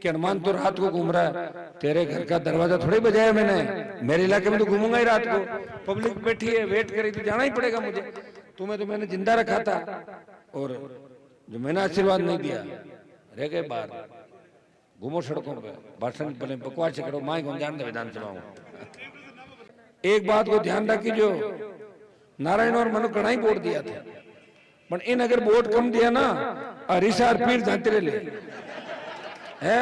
कि हनुमान तो रात को घूम रहा है, तेरे घर का दरवाजा थोड़ी बजाया मैंने, मेरे इलाके में तो घूमूंगा ही रात को, पब्लिक बैठी है वेट करी तो जाना ही पड़ेगा मुझे, तुम्हें तो मैंने जिंदा रखा था और जो मैंने आशीर्वाद नहीं दिया रह गए बाहर, घूमो सड़कों पे, भाषण भले बकवास करो, माई को जान दे विधानसभा में। एक बात को ध्यान रखी, जो नारायण और मनु कढ़ाई वोट दिया था, पर इन अगर वोट कम दिया ना हरीशार पीर जाते रहे है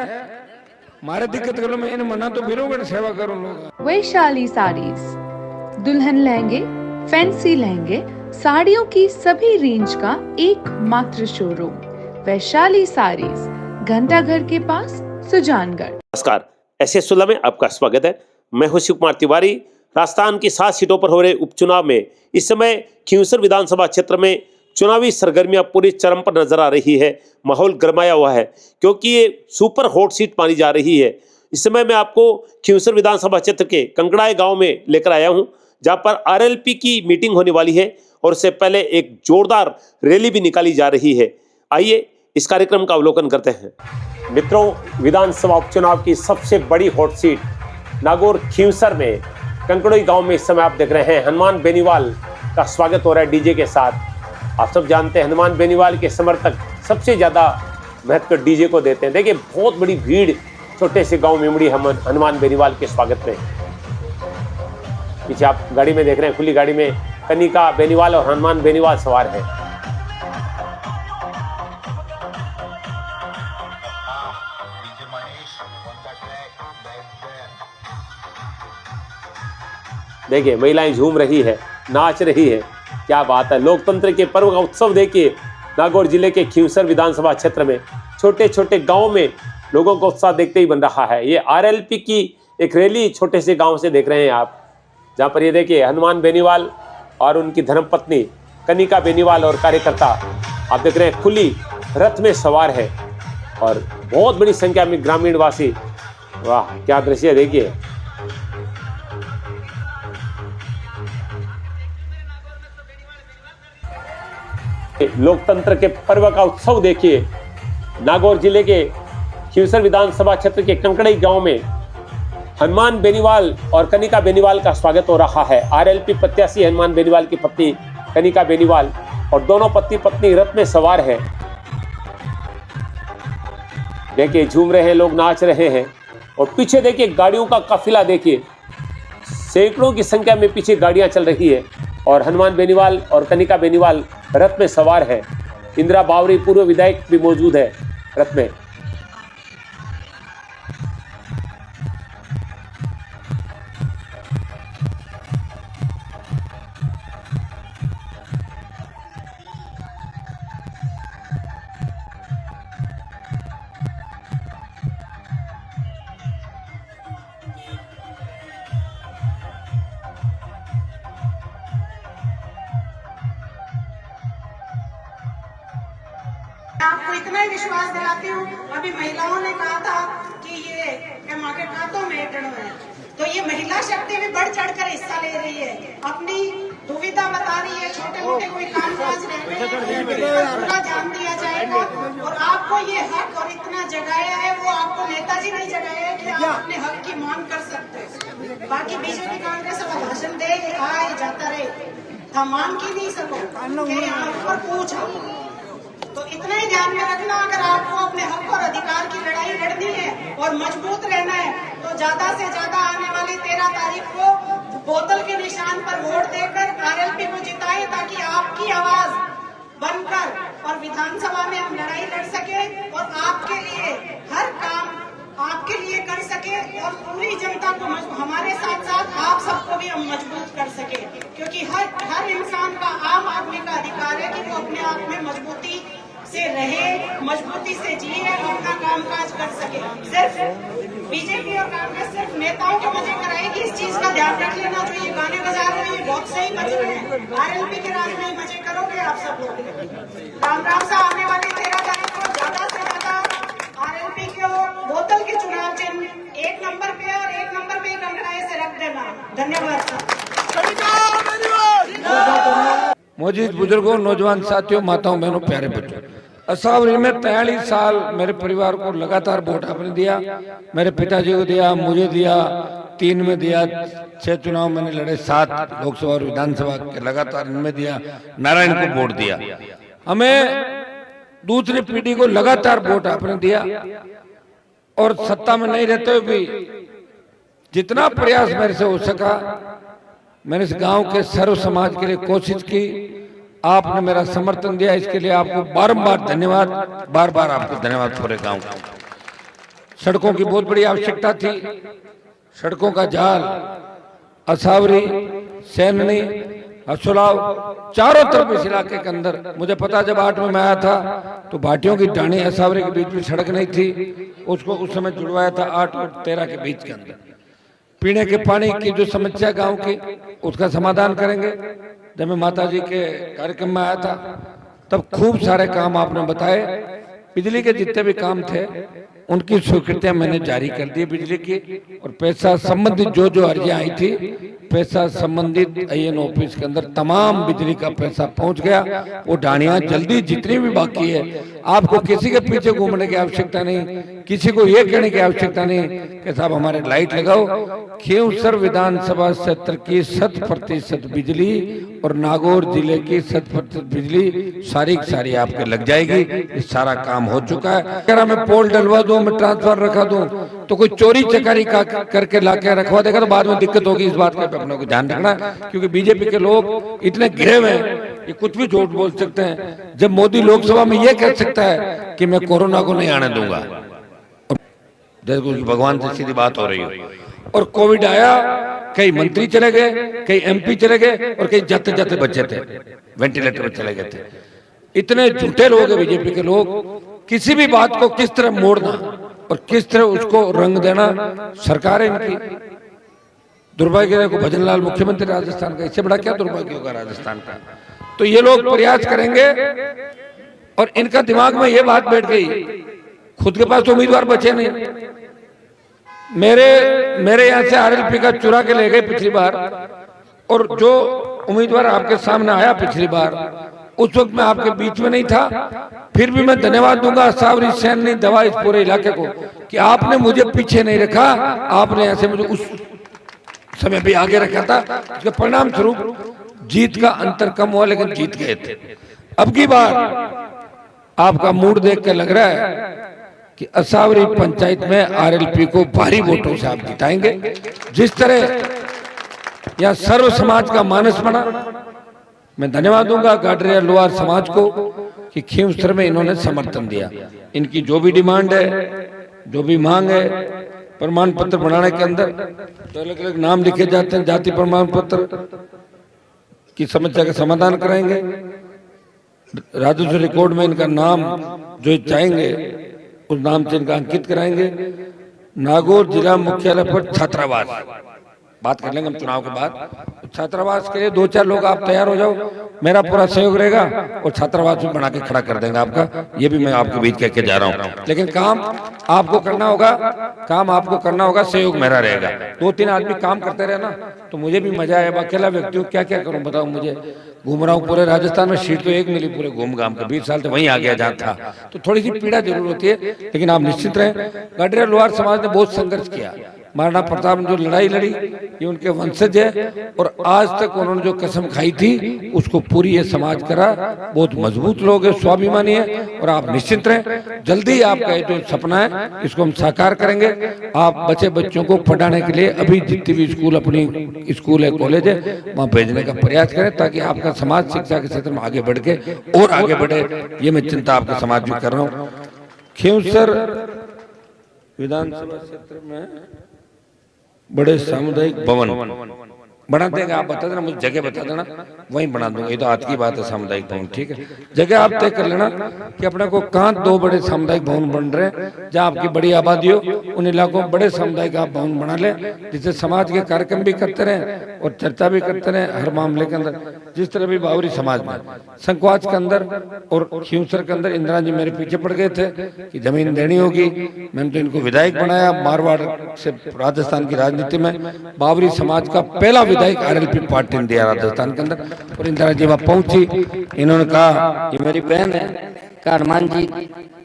मारे दिक्कत करो, मैं इन मना तो बिरोगढ़ सेवा करो लोग। वैशाली साड़ीज, दुल्हन लहंगे, फैंसी लहंगे, साड़ियों की सभी रेंज का एकमात्र शोरूम वैशाली साड़ीज, घंटाघर के पास, सुजानगढ़। नमस्कार, ऐसे सुलह में आपका स्वागत है। मैं हूं शिव कुमार तिवारी। राजस्थान की 7 सीटों पर हो रहे उपचुनाव में इस समय खींवसर विधानसभा क्षेत्र में चुनावी सरगर्मियां पूरी चरम पर नजर आ रही है। माहौल गरमाया हुआ है क्योंकि ये सुपर हॉट सीट मानी जा रही है। इस समय मैं आपको खींवसर विधानसभा क्षेत्र के कंकड़ाई गांव में लेकर आया हूं, जहां पर आरएलपी की मीटिंग होने वाली है और उससे पहले एक जोरदार रैली भी निकाली जा रही है। आइए इस कार्यक्रम का अवलोकन करते हैं। मित्रों, विधानसभा उपचुनाव की सबसे बड़ी हॉट सीट नागौर खींवसर में कंकड़ोई गांव में इस समय आप देख रहे हैं हनुमान बेनीवाल का स्वागत हो रहा है डीजे के साथ। आप सब जानते हैं हनुमान बेनीवाल के समर्थक सबसे ज्यादा महत्व डीजे को देते हैं। देखिए बहुत बड़ी भीड़ छोटे से गांव में उमड़ी हनुमान बेनीवाल के स्वागत में। पीछे आप गाड़ी में देख रहे हैं, खुली गाड़ी में कनिका बेनीवाल और हनुमान बेनीवाल सवार है। देखिए महिलाएं झूम रही है, नाच रही है, क्या बात है। लोकतंत्र के पर्व का उत्सव देखिए नागौर जिले के खींवसर विधानसभा क्षेत्र में छोटे छोटे गांव में लोगों को उत्साह देखते ही बन रहा है। ये आरएलपी की एक रैली छोटे से गांव से देख रहे हैं आप, जहां पर ये देखिए हनुमान बेनीवाल और उनकी धर्मपत्नी कनिका बेनीवाल और कार्यकर्ता आप देख रहे हैं खुली रथ में सवार है और बहुत बड़ी संख्या में ग्रामीण वासी। वाह क्या दृश्य देखिए। लोकतंत्र के पर्व का उत्सव देखिए नागौर जिले के खींवसर विधानसभा क्षेत्र के कंकड़ई गांव में हनुमान बेनीवाल और कनिका बेनीवाल का स्वागत हो रहा है। आरएलपी प्रत्याशी हनुमान बेनीवाल की पत्नी कनिका बेनीवाल और दोनों पति पत्नी रथ में सवार है। देखिए झूम रहे हैं लोग, नाच रहे हैं और पीछे देखिए गाड़ियों का काफिला देखिए, सैकड़ों की संख्या में पीछे गाड़ियां चल रही है और हनुमान बेनीवाल और कनिका बेनीवाल रथ में सवार है। इंदिरा बावरी पूर्व विधायक भी मौजूद है रथ में। आपको इतना ही विश्वास दिलाती हूँ, अभी महिलाओं ने कहा था कि ये माँ के खातों में एटण है, तो ये महिला शक्ति भी बढ़ चढ़ कर हिस्सा ले रही है, अपनी दुविधा बता रही है। छोटे मोटे कोई काम काज पूरा जान दिया जाएगा और आपको ये हक और इतना जगाया है, वो आपको नेताजी नहीं जगाया है कि आप अपने हक की मांग कर सकते हैं। बाकी बीजेपी कांग्रेस अब भाषण दे आए जाता रहे, हम मांग की नहीं सको पर पूछा, तो इतना ही ध्यान में रखना, अगर आपको अपने हक और अधिकार की लड़ाई लड़नी है और मजबूत रहना है तो ज्यादा से ज्यादा आने वाली 13 तारीख को बोतल के निशान पर वोट देकर आरएलपी को जिताएं, ताकि आपकी आवाज बनकर और विधानसभा में हम लड़ाई लड़ सके और आपके लिए हर काम आपके लिए कर सके और पूरी जनता को हमारे साथ साथ आप सबको भी हम मजबूत कर सके, क्योंकि हर इंसान का, आम आदमी का अधिकार है कि वो अपने आप में मजबूती से रहे, मजबूती से जिए, अपना कामकाज कर सके। सिर्फ बीजेपी और कांग्रेस सिर्फ नेताओं के मजे कराएगी, इस चीज का ध्यान रख लेना। जो ये गाने बजा रहे हैं बहुत सही बज रहे हैं, आरएलपी के राज में मजे करोगे आप सब लोग। राम राम से आने वाली 13 तारीख को ज्यादा से ज्यादा आरएलपी को बोतल के चुनाव चिन्ह 1 नंबर पे और 1 नंबर पे कंकड़ाई से रख देना। धन्यवाद। मौजूद बुजुर्गों, नौजवान साथियों, माताओं, बहनों, प्यारे बच्चों, असावरी में 43 साल मेरे परिवार को लगातार वोट आपने दिया, मेरे पिताजी को दिया, मुझे दिया, 3 में दिया, 6 चुनाव मैंने लड़े, 7 लोकसभा और विधानसभा के लगातार इनमें दिया, नारायण को वोट दिया। हमें दूसरी पीढ़ी को लगातार वोट आपने दिया और सत्ता में नहीं रहते हुए भी जितना प्रयास मेरे से हो सका मैंने इस गांव के सर्व समाज के लिए कोशिश की। आपने मेरा समर्थन दिया, इसके लिए आपको बारंबार धन्यवाद, बार बार आपको धन्यवाद पूरे गांव का। सड़कों की बहुत बड़ी आवश्यकता थी, सड़कों का जाल असावरी, सैननी, हसुलाव, चारों तरफ इस इलाके के अंदर, मुझे पता जब 8 में मैं आया था तो भाटियों की डाणी असावरी के बीच में सड़क नहीं थी, उसको उस समय जुड़वाया था 8 और 13 के बीच के अंदर। पीने के पानी की जो समस्या गांव की, उसका समाधान करेंगे। जब मैं माता जी के कार्यक्रम में आया था तब खूब सारे काम आपने बताए, बिजली के जितने भी काम थे उनकी स्वीकृतियां मैंने जारी कर दी बिजली की, और पैसा संबंधित जो अर्जियां आई थी, पैसा संबंधित IN ऑफिस के अंदर तमाम बिजली का पैसा पहुंच गया। वो डाणियां जल्दी जितनी भी बाकी है, आपको किसी के पीछे घूमने की आवश्यकता नहीं, किसी को ये कहने की आवश्यकता नहीं कि साहब हमारे लाइट लगाओ। खींवसर विधानसभा क्षेत्र की 100% बिजली और नागौर जिले की 100% बिजली सारी की सारी आपके लग जाएगी। ये सारा काम हो चुका है। अगर मैं पोल डलवा दूं, मैं ट्रांसफर रखा दूं तो कोई चोरी चकारी करके लाके रखवा देगा तो बाद में दिक्कत होगी। इस बात का अपने को ध्यान रखना, क्योंकि बीजेपी के लोग इतने घिरे हुए हैं, ये कुछ भी झूठ बोल सकते हैं। जब मोदी लोकसभा में ये कह सकता है कि मैं कोरोना को नहीं आने दूंगा, जैसे भगवान से सीधी बात हो रही हो, और कोविड आया, कई मंत्री चले गए, कई MP चले गए और कई जाते जाते बच्चे थे, वेंटिलेटर पर चले गए थे। इतने झूठे लोग हैं बीजेपी के लोग। किसी भी बात को किस तरह मोड़ना और किस तरह उसको रंग देना सरकार है इनकी। दुर्भाग्य को भजनलाल मुख्यमंत्री राजस्थान का, इससे बड़ा क्या दुर्भाग्य होगा राजस्थान का। तो ये लोग प्रयास करेंगे और इनका दिमाग में ये बात बैठ गई, खुद के पास तो उम्मीदवार बचे नहीं। मेरे यहाँ से RLP का चुरा के ले गए पिछली बार, और जो उम्मीदवार आपके सामने आया पिछली बार उस वक्त मैं आपके बीच में नहीं था। फिर भी मैं धन्यवाद दूंगा असावरी, सैननी, दवा, इस पूरे इलाके को कि आपने मुझे पीछे नहीं रखा, आपने ऐसे मुझे उस समय भी आगे रखा था। इसके परिणाम स्वरूप जीत का अंतर कम हुआ, लेकिन जीत गए थे। अब की बार आपका मूड देख कर लग रहा है कि असावरी पंचायत में RLP को भारी वोटों से आप जिताएंगे। जिस तरह यह सर्व समाज का मानस बना, मैं धन्यवाद दूंगा गाडरिया लोहार समाज को कि खींवसर में इन्होंने समर्थन दिया। इनकी जो भी डिमांड है, जो भी मांग है, प्रमाण पत्र बनाने के अंदर तो अलग अलग नाम लिखे जाते हैं, जाति प्रमाण पत्र की समस्या का समाधान कराएंगे। राजस्व रिकॉर्ड में इनका नाम जो चाहेंगे उस नाम से इनका अंकित कराएंगे। नागौर जिला मुख्यालय पर छात्रावास, बात कर लेंगे हम चुनाव के बाद। छात्रावास के लिए 2-4 लोग आप तैयार हो जाओ, मेरा पूरा सहयोग रहेगा और छात्रावास भी बना के खड़ा कर देंगे आपका। ये भी मैं आपके बीच कह के जा रहा हूँ, लेकिन काम आपको करना होगा, काम आपको करना होगा, सहयोग मेरा रहेगा। 2-3 आदमी काम करते रहे ना तो मुझे भी मजा आएगा। अकेला व्यक्ति हूँ, क्या क्या करूँ बताओ। मुझे घूम रहा हूँ पूरे राजस्थान में, सीट तो एक मिली पूरे घूम घाम के, 20 साल तो वहीं आ गया जहाँ था, तो थोड़ी सी पीड़ा जरूर होती है। लेकिन आप निश्चित रहें, गाडरिया लोहार समाज ने बहुत संघर्ष किया। महाराणा प्रताप ने जो लड़ाई लड़ी, ये उनके वंशज है, और आज तक उन्होंने जो कसम खाई थी उसको पूरी ये समाज करा। बहुत मजबूत लोग है, स्वाभिमानी है, और आप निश्चित रहें जल्दी आपका ये जो सपना है इसको हम साकार करेंगे। आप बच्चों को पढ़ाने के लिए अभी जितनी भी स्कूल, अपनी स्कूल है, कॉलेज है, वहाँ भेजने का प्रयास करें ताकि आपका समाज शिक्षा के क्षेत्र में आगे बढ़ के और आगे बढ़े। ये मैं चिंता आपके समाज में कर रहा हूँ। खींवसर विधानसभा क्षेत्र में बड़े सामुदायिक भवन बना देंगे, आप बता देना, मुझे जगह बता देना, वहीं बना दूंगा। ये तो आज की बात है, सामुदायिक भवन, ठीक है। जगह आप तय कर लेना कि अपने को कहाँ 2 बड़े सामुदायिक भवन बन रहे हैं, जहाँ आपकी बड़ी आबादी हो, उन इलाकों में बड़े सामुदायिक आप भवन बना लें, जिससे समाज के कार्यक्रम भी करते रहें और चर्चा भी करते रहें हर मामले के अंदर। जिस तरह भी बावरी समाज में संकवाच के अंदर और खींवसर के अंदर इंदिरा जी मेरे पीछे पड़ गए थे कि जमीन देनी होगी, मैंने तो इनको विधायक बनाया। मारवाड़ से राजस्थान की राजनीति में बावरी समाज का पहला विधायक RLP पार्टी ने दिया राजस्थान के अंदर, और इंदिरा जी वहां पहुंची। इन्होंने कहा ये मेरी बहन है, कहा हनुमान जी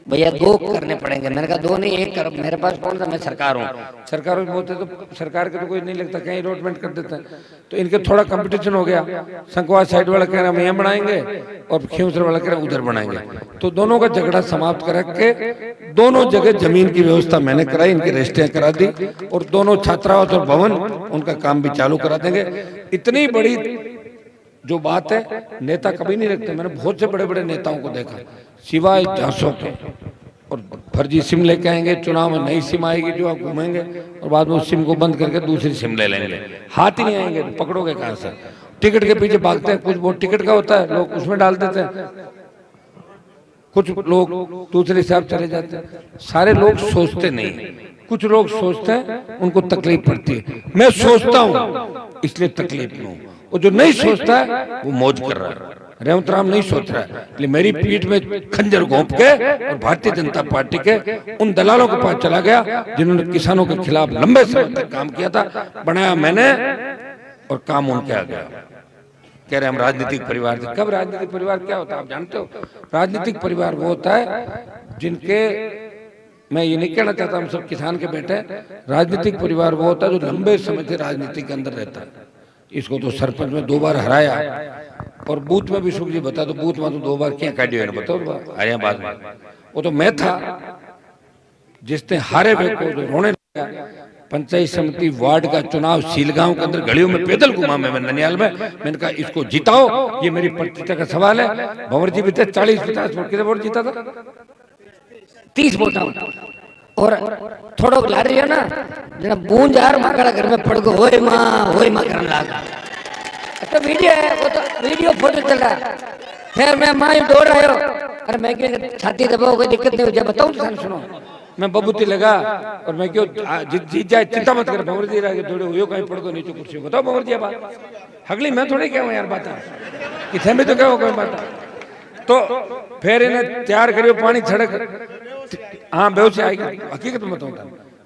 भैया 2 करने पड़ेंगे। मैंने कहा 2 नहीं 1 कर, मेरे पास कौन सा, मैं सरकार हूँ। सरकार में बोलते तो सरकार के तो कोई नहीं लगता, कहीं अलॉटमेंट कर देते हैं। तो इनके थोड़ा कंपटीशन हो गया, संकवाद साइड वाला कह रहा हम यहाँ बनाएंगे और खींवसर वाला कह रहा उधर बनाएंगे। तो दोनों का झगड़ा समाप्त कर के दोनों जगह जमीन की व्यवस्था मैंने कराई, इनकी रजिस्ट्रियां करा दी और दोनों छात्रावास और भवन उनका काम भी चालू करा देंगे। इतनी बड़ी जो बात है, नेता कभी नहीं रखते। मैंने बहुत से बड़े बड़े नेताओं को देखा, सिवाय जांचों के, और फर्जी सिम लेके आएंगे, चुनाव में नई सिम आएगी जो आप घूमेंगे और बाद में उस सिम को बंद करके दूसरी सिम ले लेंगे। हाथ ही नहीं आएंगे, पकड़ोगे कहां से? टिकट के पीछे भागते हैं, कुछ वोट टिकट का होता है, लोग उसमें डाल देते हैं, कुछ लोग दूसरे हिसाब चले जाते हैं। सारे लोग सोचते नहीं, कुछ लोग सोचते हैं उनको तकलीफ पड़ती है। मैं सोचता हूं इसलिए तकलीफ में हूं, और जो नहीं सोचता है वो मौज कर रहा है। रेवंत राम नहीं सोच रहा है, इसलिए मेरी पीठ में खंजर घोंप के और भारतीय जनता पार्टी के उन दलालों के पास चला गया जिन्होंने किसानों के खिलाफ लंबे समय तक काम किया था, बनाया मैंने और काम उनके आ गया। कह रहे हम राजनीतिक परिवार थे। कब राजनीतिक परिवार क्या होता है आप जानते हो? राजनीतिक परिवार वो होता है जिनके, मैं ये नहीं कहना चाहता हम सब किसान के बेटे, राजनीतिक परिवार वो होता है जो लंबे समय से राजनीति के अंदर रहता है। इसको तो सरपंच में 2 बार हराया और बूथ में भी सुख जी बता, तो बूथ में तो 2 बार क्या काटियो है बताओ, हरिया बाद में वो तो मैं था जिसने हारे हुए को जो रोने लगा। पंचायत समिति वार्ड का चुनाव सीलगांव के अंदर गलियों में पैदल घुमा मैं ननियाल में, मैंने कहा इसको जिताओ, ये मेरी प्रतिष्ठा का सवाल है। भंवर जी भी थे 40-50 वोट, कितने वोट जीता था? 30 वोट और थोड़ो ला रही है ना जना बूंद यार माकड़ा घर में पड़ गो होय मां करने लगा। तो वीडियो है, वो तो वीडियो फोटो चल रहा है। फिर मैं मां दौड़ आयो, अरे मैं क्या छाती दबाओ, कोई दिक्कत नहीं हो जाए, बताऊं तो सुनो। मैं बबूती लगा और मैं क्यों जीत जाए चिंता मत कर, भंवर जी रह थोड़े हुई कहीं पड़ गो नीचे कुर्सी, बताओ भंवर जी बात हगली मैं थोड़ी क्या यार बात इतने में तो क्या कोई बात। तो फिर इन्हें तैयार करियो पानी छड़क, हाँ बेहोशी आएगी, हकीकत में बताऊँ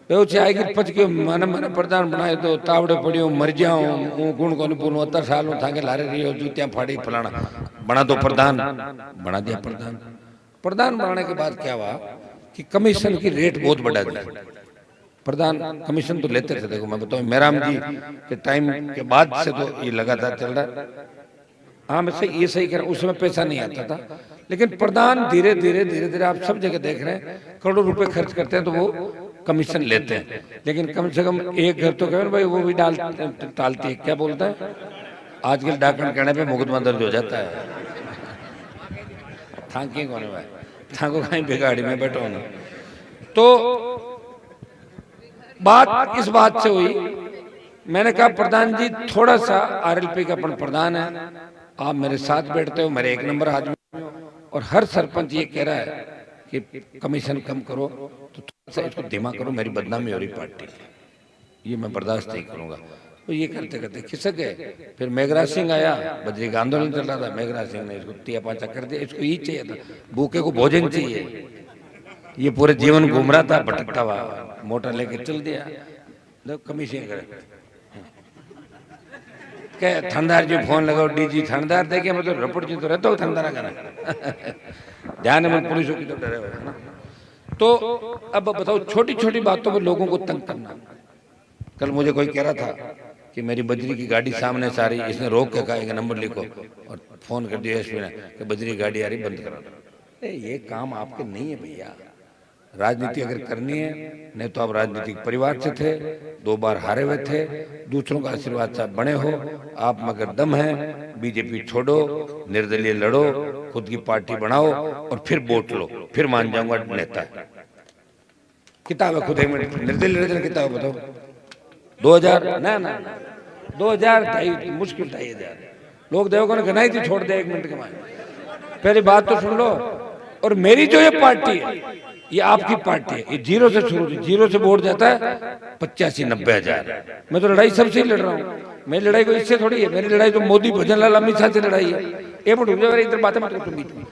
बेहोशी आएगी, पच के मन प्रधान बनाए तो तावड़े पड़ियो मर जाऊं गुण को बोलूं 70 साल थाके लारे रही हो जूतियां फाड़ी फलाना, बना दो प्रधान, बना दिया प्रधान। प्रधान बनाने के बाद क्या हुआ कि कमीशन की रेट बहुत बढ़ा दी। प्रधान कमीशन तो लेते थे, देखो मैं बताऊं मेराम जी के टाइम के बाद से तो ये लगातार चल रहा है। हाँ मैं सही, ये सही कह रहा हूं, उसमें पैसा नहीं आता था, लेकिन प्रधान धीरे धीरे आप सब जगह देख रहे हैं करोड़ों रुपए खर्च करते हैं तो वो कमीशन लेते हैं। लेकिन कम से कम एक घर तो कहें भाई वो भी टालती है, क्या बोलता है आजकल डाकन कहने पे मुकदमा दर्ज हो जाता है। थांकी कौन है भाई, थांको कहीं बेगाड़ी में बैठो ना। तो बात इस बात से हुई, मैंने कहा प्रधान जी थोड़ा सा आरएलपी का अपन प्रधान है, आप मेरे साथ बैठते हो, मेरे 1 नंबर आदमी हो, और हर सरपंच ये कह रहा है कि कमीशन कम करो, तो थोड़ा सा इसको धीमा करो, मेरी बदनामी हो रही पार्टी, ये मैं बर्दाश्त नहीं करूंगा। तो ये करते करते खिसक गए। फिर मेघराज सिंह आया, बजरी का आंदोलन चल रहा था, मेघराज सिंह ने इसको तिया पाचा कर दिया, इसको ये चाहिए था, भूखे को भोजन चाहिए। ये पूरे जीवन घूम रहा था भटकता हुआ, मोटर लेके चल दिया। कमीशन करे क्या थानेदार जी फोन लगाओ, डीजी थानेदार देखे मतलब रपट जी तो रहता हो थानेदार का ध्यान है, मैं पुलिस की तो डरे हुए ना। तो अब बताओ छोटी छोटी बातों में लोगों को तंग करना। कल मुझे कोई कह रहा था कि मेरी बजरी की गाड़ी सामने से आ रही, इसने रोक के कहा कि नंबर लिखो और फोन कर दिया एसपी ने कि बजरी गाड़ी आ रही बंद करा दो। ये काम आपके नहीं है भैया, राजनीति अगर करनी है, नहीं तो आप राजनीतिक परिवार से थे, 2 बार हारे हुए थे, दूसरों का आशीर्वाद से आप बने हो, आप मगर दम है, बीजेपी छोड़ो, निर्दलीय लड़ो, खुद की पार्टी बनाओ और फिर वोट लो, फिर मान जाऊंगा नेता। किताब है खुद, 1 मिनट निर्दलीय किताब बताओ 2000 ना 2000 मुश्किल 2500 लोग देखो ने घनाई थी छोड़ दे 1 मिनट के बाद। पहली बात तो सुन लो, और मेरी जो ये पार्टी है ये आपकी पार्टी है, ये 0 से शुरू, 0 से वोट जाता है 85-90 हजार। मैं तो लड़ाई सबसे लड़ रहा हूँ, मेरी लड़ाई को इससे थोड़ी है, मेरी लड़ाई तो मोदी भजनलाल अमित शाह से लड़ाई है। एक मिनट इधर बातें मत करो, बीच में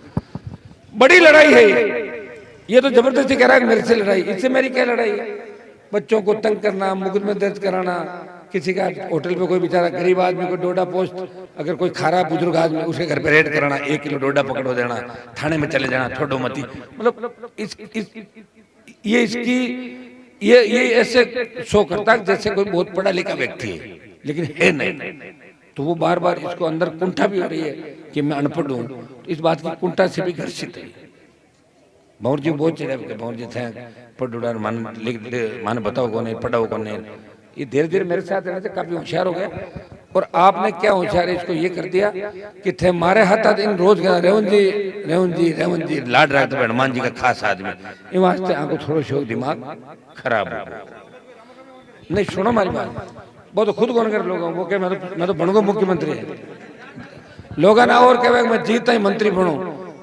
बड़ी लड़ाई है ये तो जबरदस्ती कह रहा है मेरे से लड़ाई, इससे मेरी क्या लड़ाई है? बच्चों को तंग करना, मुकदमे दर्ज कराना, किसी का होटल पे कोई बेचारा गरीब आदमी को डोडा पोस्ट, अगर कोई खारा बुजुर्ग आदमी उसके घर पे रेड कराना, 1 किलो डोडा पकड़ो देना, थाने में चले जाना, छोड़ो मती, मतलब ये इसकी ये ऐसे शो करता है जैसे कोई बहुत पढ़ा लिखा व्यक्ति है, लेकिन है नहीं। तो वो बार बार इसको अंदर कुंठा भी हो रही है कि मैं अनपढ़ हूँ, तो इस बात की कुंठा से भी घर्षित है। भौर जी बहुत चढ़े, भौर जी थे पढ़ डूडा मान बताओ कौन है, पढ़ाओ कौन है। ये धीरे धीरे मेरे साथ रहने से काफी होशियार हो गया। और आपने क्या होशियार है इसको ये कर दिया कि थे मारे हाथ इन रोज रेवन जी लाड रखते हनुमान जी का खास आदमी, ये वास्ते आपको थोड़ा शौक दिमाग खराब हो। नहीं सुनो हमारी बात, वो तो खुद कौन कर लोगों वो क्या मैं तो बनूंगा मुख्यमंत्री है, लोग ना और कहे मैं जीता ही मंत्री बनू।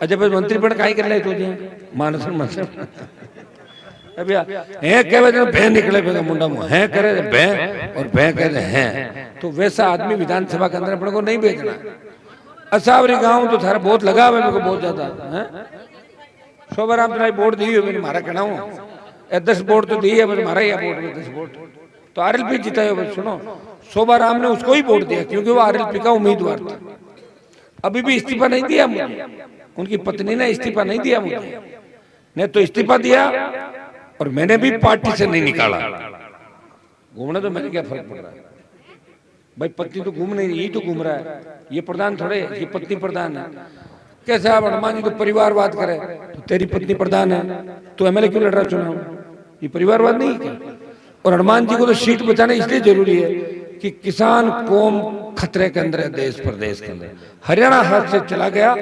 अजय भाई मंत्री बन का ही कर ले तुझे मानस मंत्री अभी है कहे भे निकले मुंडा मुंह है करे भे और भे कहते हैं, तो वैसा आदमी विधानसभा के अंदर अपने को नहीं भेजना। असावरी गांव तो थारा बहुत लगा हुआ मेरे को बहुत ज्यादा है। शोभा राम तुम्हारी वोट दी है मैंने, मारा कहना हूँ 10 वोट तो दी है, बस मारा ही 10 वोट तो आरएलपी जिताए। बस सुनो, शोभा राम ने उसको ही वोट दिया क्योंकि वो आरएलपी का उम्मीदवार था। अभी भी इस्तीफा नहीं दिया मुझे, उनकी पत्नी ने इस्तीफा नहीं दिया मुझे, ने तो इस्तीफा दिया और मैंने भी पार्टी से नहीं निकाला। घूमने तो मैंने क्या फर्क पड़ रहा है भाई, पत्नी तो घूम नहीं रही, यही तो घूम रहा है। ये प्रधान थोड़े, ये पत्नी प्रधान है। कैसे आप हनुमान जी तो परिवारवाद करे, तो तेरी पत्नी प्रधान है तो एमएलए क्यों लड़ रहा चुनाव? ये परिवारवाद नहीं क्या? और हनुमान जी को तो सीट बचाना इसलिए जरूरी है कि किसान कौम खतरे के अंदर है, देश प्रदेश के अंदर। हरियाणा हाथ से चला गया,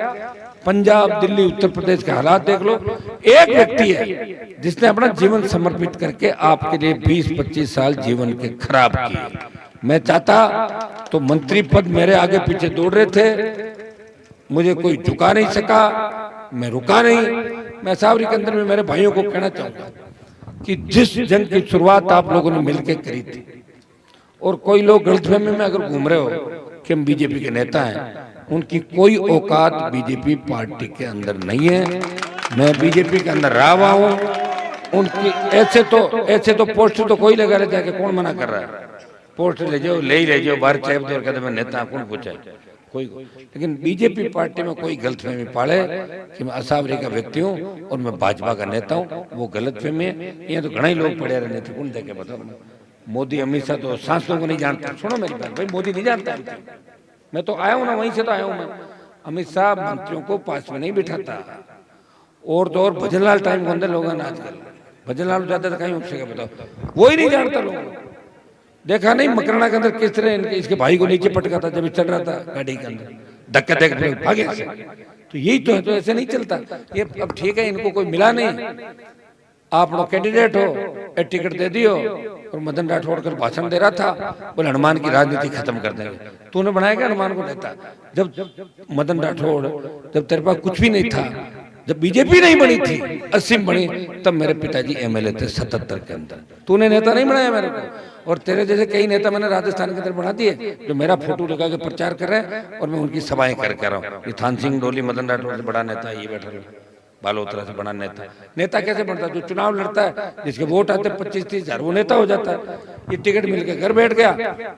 पंजाब दिल्ली उत्तर प्रदेश के हालात देख लो। एक व्यक्ति है जिसने अपना जीवन समर्पित करके आपके लिए 20-25 साल जीवन के खराब किए। मैं चाहता तो मंत्री पद मेरे आगे पीछे दौड़ रहे थे, मुझे कोई झुका नहीं सका, मैं रुका नहीं। मैं सावरी के अंदर में मेरे भाइयों को कहना चाहूंगा कि जिस जंग की शुरुआत आप लोगों ने मिलकर करी थी, और कोई लोग गलतफहमी में अगर घूम रहे हो कि हम बीजेपी के नेता हैं, उनकी कोई औकात बीजेपी पार्टी के अंदर नहीं है। मैं बीजेपी के अंदर रहा हुआ हूं। उनकी ऐसे तो पोस्टर तो कोई लगा लेता है कि कौन मना कर रहा है, पोस्टर ले जाओ बाहर चैप दो और कहते मैं नेता, कौन पूछा कोई। लेकिन बीजेपी पार्टी में कोई गलतफहमी पाले कि मैं असावरी का व्यक्ति हूँ और मैं भाजपा का नेता हूँ, वो गलतफहमी है। ये तो घना ही लोग पड़े रहने थे, कौन देखे बताओ। मोदी अमित शाह तो सांसदों को नहीं जानता। सुनो मेरी बात भाई, मोदी नहीं जानता, मैं तो आया हूं ना, वहीं से तो आया हूं मैं। अमित शाह मंत्रियों को पास में नहीं बिठाता। और तो और भजनलाल टाइम के अंदर लोग आजकल भजनलाल जाते थे कहीं उससे बताओ, वो ही नहीं जानता लोग। देखा नहीं मकराना के अंदर किस तरह इसके भाई को नीचे पटका था जब चल रहा था गाड़ी के अंदर, धक्का देख भागे से। तो यही तो है, तो ऐसे नहीं चलता ये। अब ठीक है, इनको कोई मिला नहीं, आप लोग कैंडिडेट हो, टिकट दे दियो। और मदन राठौड़ कर भाषण दे रहा था, बोले हनुमान की राजनीति खत्म कर देंगे। तूने बनाया क्या हनुमान को नेता? जब मदन राठौड़, जब तेरे पास कुछ भी नहीं था, जब बीजेपी नहीं बनी थी, 80 बनी, तब मेरे पिताजी एमएलए थे 77 के अंदर। तूने नेता नहीं बनाया मेरे को। और तेरे जैसे कई नेता मैंने राजस्थान के अंदर बना दिए जो मेरा फोटो लगा के प्रचार कर रहे हैं और मैं उनकी सभाएं कर रहा हूँ। ये थान सिंह डोली मदन राठौड़ से बड़ा नेता, ये बैठा बालोतरा से बड़ा नेता कैसे बनता है? जो चुनाव लड़ता है, जिसके वोट आते 25-30 हजार, वो नेता हो जाता है। ये टिकट मिलके घर बैठ गया,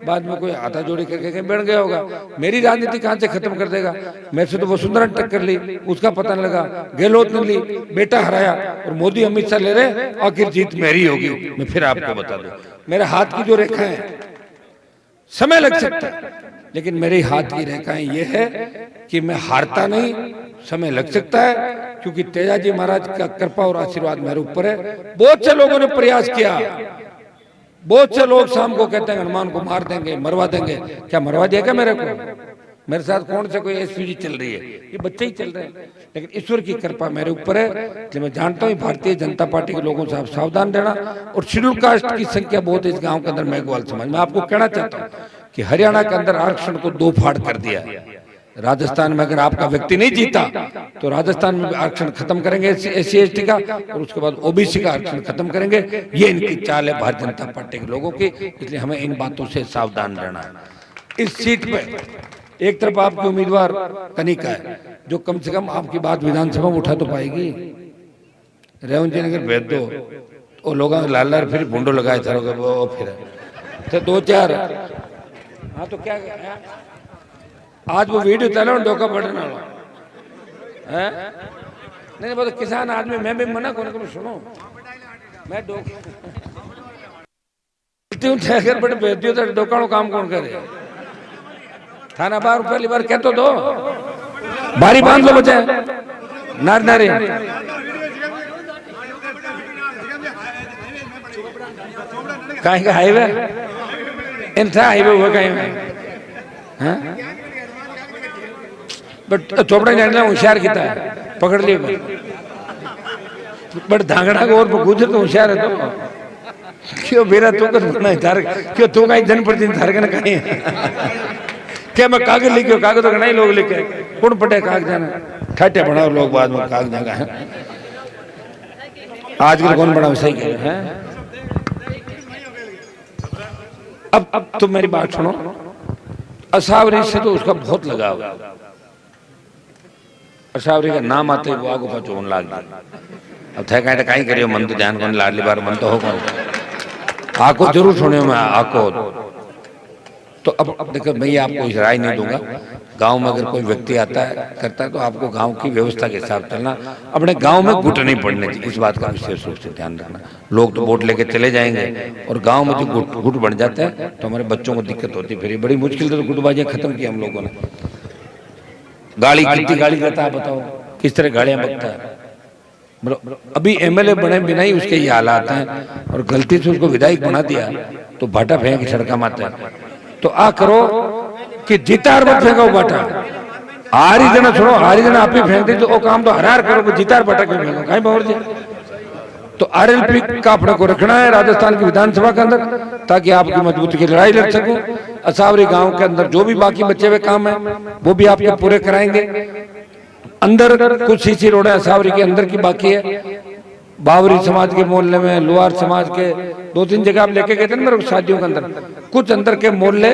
बाद में कोई हाथा जोड़ी करके कहीं बैठ गया होगा। मेरी राजनीति कहां से खत्म कर देगा? मेरे से तो वो सुंदर टक्कर ली, उसका पता नहीं लगा। गहलोत ने ली, बेटा हराया, और मोदी अमित शाह ले रहे, आखिर जीत मेरी होगी। मैं फिर आपको बता दूं, मेरे हाथ की जो रेखाएं, समय लग सकता है, लेकिन मेरे हाथ की रेखाएं ये है कि मैं हारता नहीं। समय लग सकता है क्योंकि तेजाजी महाराज का कृपा और आशीर्वाद मेरे ऊपर है। बहुत से लोगों ने प्रयास किया, बहुत से लोग शाम को कहते हैं हनुमान को मार देंगे, मरवा देंगे। क्या मरवा दिया क्या मेरे को? मेरे साथ कौन से कोई एसपीजी चल रही है? ये बच्चे ही चल रहे हैं। लेकिन ईश्वर की कृपा मेरे ऊपर है, इसलिए मैं जानता हूँ भारतीय जनता पार्टी के लोगों से आप सावधान रहना। और शेड्यूल कास्ट की संख्या बहुत है इस गाँव के अंदर, मेघवाल समाज। मैं आपको कहना चाहता हूँ कि हरियाणा के अंदर आरक्षण को 2 फाड़ कर दिया है। राजस्थान में अगर आपका व्यक्ति नहीं जीता तो राजस्थान में आरक्षण खत्म करेंगे SC/ST का, और उसके बाद OBC का आरक्षण खत्म करेंगे। ये इनकी चाल है भारतीय जनता पार्टी के लोगों की, इसलिए हमें इन बातों से सावधान रहना है। इस सीट पे एक तरफ आपके उम्मीदवार कनिका है जो कम से कम आपकी बात विधानसभा में उठा तो पाएगी। रेवंत जी ने अगर भेज दो तो लोग लाल फिर भूडो लगाए फिर थे 2-4। हाँ तो क्या है? आज वो वीडियो चला डोका बढ़ने वाला है। नहीं वो तो किसान आदमी, मैं भी मना करूँ। सुनो मैं ठहर बड़े भेज तो डोकाणो काम कौन करे? थाना बार पहली बार कह तो दो, बारी बांध लो बचे नार नारी। कहीं का हाईवे इन था हाईवे हुआ कहीं में, हाँ? बट चोपड़ा जाने होशियार किता है, पकड़ लियो। बट धांगड़ा को और गुजर तो होशियार है तो क्यों मेरा तू कर धार क्यों तू कहीं जनप्रतिनिधि धार के कहीं क्या मैं कागज लिखो? कागज तो नहीं लोग लिखे कौन पटे कागज जाना ठाटे बनाओ लोग बाद में कागज जाएगा है। आजकल कौन बनाओ? सही कह रहे हैं। अब तुम मेरी बात सुनो, असावरी से तो उसका बहुत लगाव। असावरी का नाम आते ही वो आगो पचोन लाग गया। अब थे कहीं करियो मन तो ध्यान कौन लाडली बार मन तो हो कौन आको जरूर सुने मैं आको। तो अब देखो मैं आपको इस राय नहीं दूंगा। गांव में अगर कोई व्यक्ति आता है करता है तो आपको गांव की व्यवस्था के हिसाब चलना, अपने गांव में घुट नहीं पड़ने चाहिए, इस बात का विशेष रूप से ध्यान रखना। लोग तो वोट लेके चले जाएंगे और गांव में जो घुट बन जाता है तो हमारे बच्चों को दिक्कत होती है। फिर बड़ी मुश्किल से तो गुटबाजियां खत्म की हम लोगों ने। गाड़ी कितनी गाड़ी करता है बताओ, किस तरह गाड़ियां बकता है। अभी एमएलए बने बिना ही उसके ये हालात हैं और गलती से उसको विधायक बना दिया तो भाटा फेंक सड़का मारता है। तो आ करो कि जीतार मत फेंको बाटा, हारी जना छोड़ो, हारी जना आप ही फेंक दे तो वो काम तो हरार करो, जीतार बाटा क्यों फेंको कहीं बाहर जी। तो आरएलपी का अपने को रखना है राजस्थान की विधानसभा के अंदर ताकि आपकी मजबूती की लड़ाई लड़ सकूं। असावरी गांव के अंदर जो भी बाकी बचे हुए काम है वो भी आपके पूरे कराएंगे। अंदर कुछ सीसी रोड है असावरी के अंदर की बाकी है, बावरी समाज के मोहल्ले में, लोहार समाज के 2-3 जगह आप लेके गए थे ना मेरे शादियों के अंदर, कुछ अंदर के मोहल्ले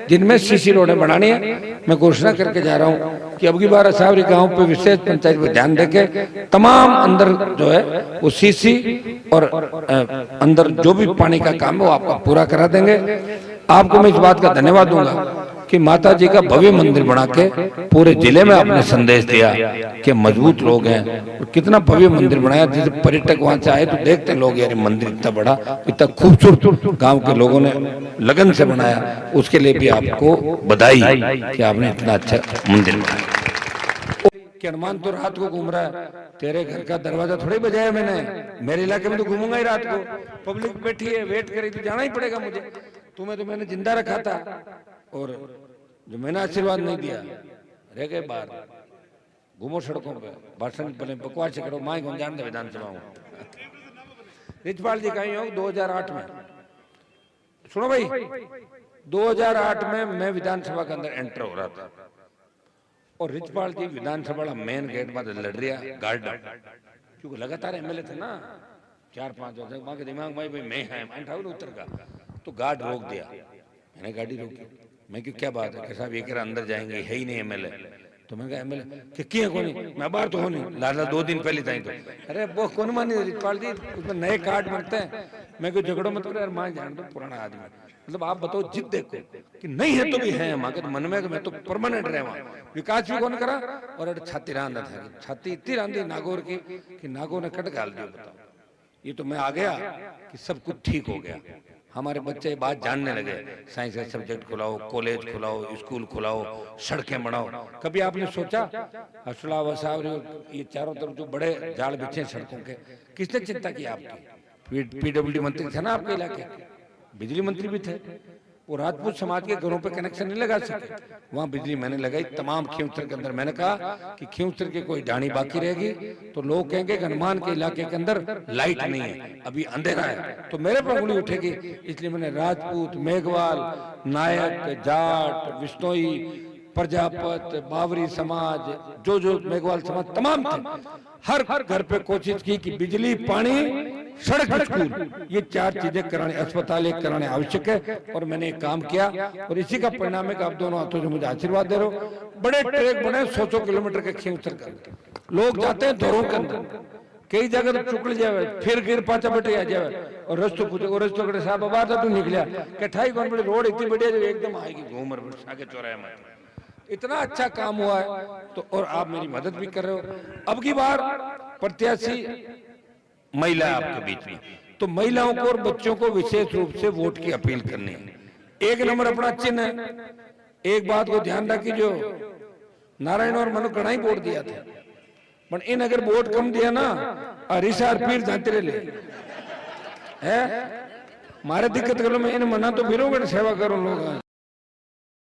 जिनमें सीसी रोडें बनानी है। मैं घोषणा करके जा रहा हूँ कि अब की बार असावरी गांव पे विशेष पंचायत पर ध्यान देके तमाम अंदर जो है वो सीसी और अंदर जो भी पानी का काम है वो आपका पूरा करा देंगे। आपको मैं इस बात का धन्यवाद दूंगा कि माता जी का भव्य मंदिर बना के पूरे जिले में आपने संदेश दिया कि मजबूत लोग हैं और कितना भव्य मंदिर बनाया। जैसे पर्यटक वहां से आए तो देखते लोग यार मंदिर इतना बड़ा, इतना खूबसूरत गांव के लोगों ने लगन से बनाया, उसके लिए भी आपको बधाई कि आपने इतना अच्छा मंदिर बनाया। कि हनुमान तो रात को घूम रहा है, तेरे घर का दरवाजा थोड़ी बजाया मैंने, मेरे इलाके में तो घूमूंगा ही रात को। पब्लिक बैठी है वेट करी तो जाना ही पड़ेगा मुझे। तुम्हें तो मैंने जिंदा रखा था और जो मैंने आशीर्वाद नहीं दिया रह गए बाहर। घूमो सड़कों पे, भाषण पहले बकवास करो, माई घूम जान दे विधानसभा में। रिचपाल जी कहीं हो 2008 में, सुनो भाई 2008 में मैं विधानसभा के अंदर एंटर हो रहा था और रिचपाल जी विधानसभा मेन गेट पर लड़ रहा गार्ड, क्योंकि लगातार एमएलए थे ना 4-5 वर्ष के दिमाग में भाई मैं है उतर का, तो गार्ड रोक दिया। मैंने गाड़ी रोकी, मैं क्यों क्या बात है कि साहब ये कह अंदर जाएंगे है ही नहीं एमएलए। तो मैं कहा एमएलए कि क्या कौन मैं बाहर तो हो नहीं लाला 2 दिन पहले था तो अरे वो कौन मानी रिचपाल जी उसमें नए कार्ड बनते हैं। मैं कोई झगड़ो मतलब यार मां जान दो पुराना आदमी, मतलब आप बताओ जिद देखो कि नहीं है तो भी है मां के तो मन में मैं तो परमानेंट रहे वहां। विकास भी कौन करा और छाती रांधा था, छाती इतनी रांधी नागौर की कि नागौर ने कट गाल दिया। बताओ ये तो मैं आ गया कि सब कुछ ठीक हो गया। हमारे बच्चे बात जानने लगे, साइंस का सब्जेक्ट खुलाओ, कॉलेज खुलाओ, स्कूल खुलाओ, सड़कें बनाओ। कभी आपने सोचा असला वसावरी ये चारों तरफ जो बड़े जाल बिछे सड़कों के, किसने चिंता की आपकी? पीडब्ल्यूडी मंत्री थे ना आपके इलाके, बिजली मंत्री भी थे, वो राजपूत समाज के घरों पे कनेक्शन नहीं लगा सके, वहां बिजली मैंने लगाई तमाम खींवसर के अंदर। मैंने कहा कि खींवसर की कोई ढाणी बाकी रहेगी तो लोग कहेंगे कि हनुमान के इलाके के अंदर लाइट नहीं है, अभी अंधेरा है, तो मेरे पर उंगली उठेगी। इसलिए मैंने राजपूत, मेघवाल, नायक, जाट, बिश्नोई, प्रजापत, बावरी समाज, जो मेघवाल समाज तमाम थे, हर घर पे कोशिश की कि बिजली, पानी, सड़क, स्कूल, ये 4 चीजें कराने, अस्पताल एक कराने आवश्यक है। और मैंने एक काम किया और इसी का परिणाम है कि आप दोनों हाथों से मुझे आशीर्वाद दे रहे हो। बड़े ट्रैक बने 100 किलोमीटर के खींवसर के अंदर, लोग जाते हैं दौरों के अंदर, कई जगह तो चुकल जावे फिर पाचा बटे आ जावे और रस्तो पूछे और रस्तो करे साहब बाबा था तू निकलिया के ठाई कौन बड़ी रोड इतनी बढ़िया जो एकदम आएगी घूमर आगे चौराहे में इतना अच्छा काम हुआ है तो और आप मेरी मदद भी कर रहे हो। अब की बार प्रत्याशी महिला है आपके बीच में, तो महिलाओं को और बच्चों को विशेष रूप से वोट की अपील करनी है। 1 नंबर अपना चिन्ह है। एक बात को ध्यान रखी, जो नारायण और मनु कढ़ाई वोट दिया था, पर इन अगर वोट कम दिया ना हरिशार पीर जाते ले है मारे दिक्कत करो मैं इन मना तो फिर सेवा करो लोग।